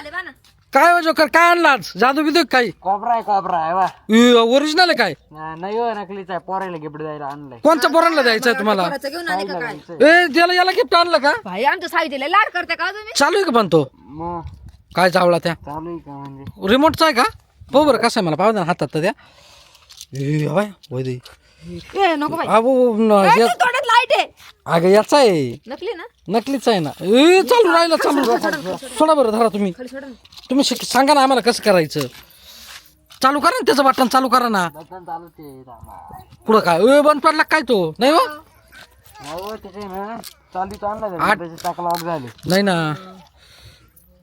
आले बा ना. काय हो जोकर काय आणला आज जादू बिदू काही कोबरा आहे वा ओरिजिनल आहे काय नाही हो नकलीचा आहे पोरायला गिफ्ट द्यायला आणलंय कोणत्या पोरांना द्यायचंय तुम्हाला पोराचं घेऊन आले का काय ए त्याला याला गिफ्ट आणलं का भाई आमच्या साहित्याला लाड करते का तुम्ही चालू आहे का पण तो मग काय चावला त्या चालू आहे का म्हणजे रिमोटचा आहे का हो बरं कसं आहे मला पाहू द्या ना हातात तर त्या ए बाय होय दे ए नको भाई तोंडात लाईट आहे अगं याचा आहे नकली ना नकलीच आहे ना ए चालू राहिला चालू सोडा बरं धरा तुम्ही खाली सोडा ना. तुम्ही सांगा ना आम्हाला कसं करायचं चालू करा ना त्याचं बटन चालू करा ना बटन चालू ते पुढं काय ए बंद पडला काय तो नाही हो हो त्याचे ना चालू आणला त्याचे टाकला ऑफ झाले नाही ना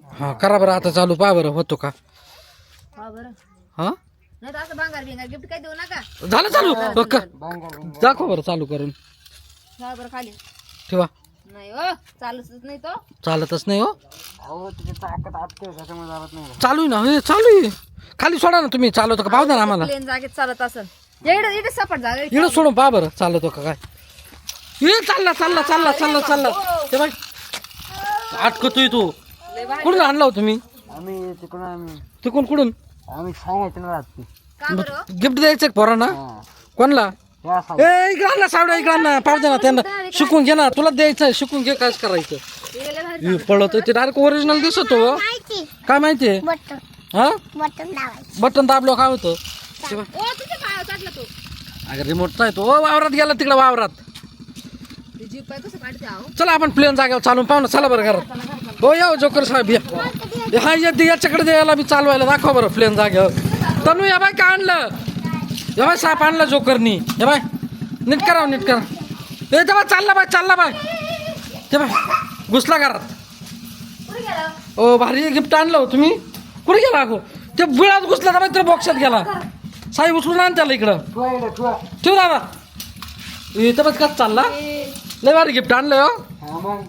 हा करा बरं आता चालू पहा बरं होतो का हा बरं हा नाही तर असं भांगार बिंगार गिफ्ट काही देऊ नका. झालं चालू दाखव बरं चालू करून हा बरं खाली ठेवा नाही हो चालूच नाही तो चालतच नाही हो अहो त्याचे टाकत आटके त्याच्यामुळे चालत नाही चालू आहे ना हे चालू आहे खाली सोडा ना तुम्ही चालवतो का पाहू द्या ना आम्हाला प्लेन जागेत चालत असेल इकडे इकडे सपाट जागा आहे. इकडं सोडून पहा बरं चालवतो का काय ये चालला चालला चालला चालला चालला ते बाय अटकतोय तू कुठून आणला हो तुम्ही आम्ही तिकडून कुठून आम्ही सांगायचं ना रात्री का बरं गिफ्ट द्यायचं का पोरांना कोणला या ए इकडं आणला सावड्या इकडं आणला पाहू दे ना त्यांना शिकून घे ना तुला द्यायचं शिकून घे काय करायचं हे गेले भारी. पळत ते डायरेक्ट ओरिजिनल दिसत हो काय माहितीये हा बटन दाबलो काय होतं ओ तुझ्या पायावर चढला तो अगं रिमोटचा आहे तो वावरात गेला तिकडे वावरात ते जीप पाय कसं काढते आहो चला आपण प्लेन जागेवर चालून पाहू ना चला बरं घरात हो या जोकर साहेब या हा याच्याकडे द्यायला मी चालवायला दाखवा बरं प्लेन जागेवर तनू या बाय काय आणलं या बाय साप आणलं जोकरनी या बाय नीट करा नीट करा ए तेव्हा चालला बाय ते बाय घुसला घरात कुठे गेला ओ भारी गिफ्ट आणलं हो तुम्ही कुठे गेला अगो ते बिळात घुसला का तर बॉक्सात गेला साई उचलून आण त्याला इकडं ठेव दादा इथं बस कसं चालला लय भारी गिफ्ट आणलं हो मग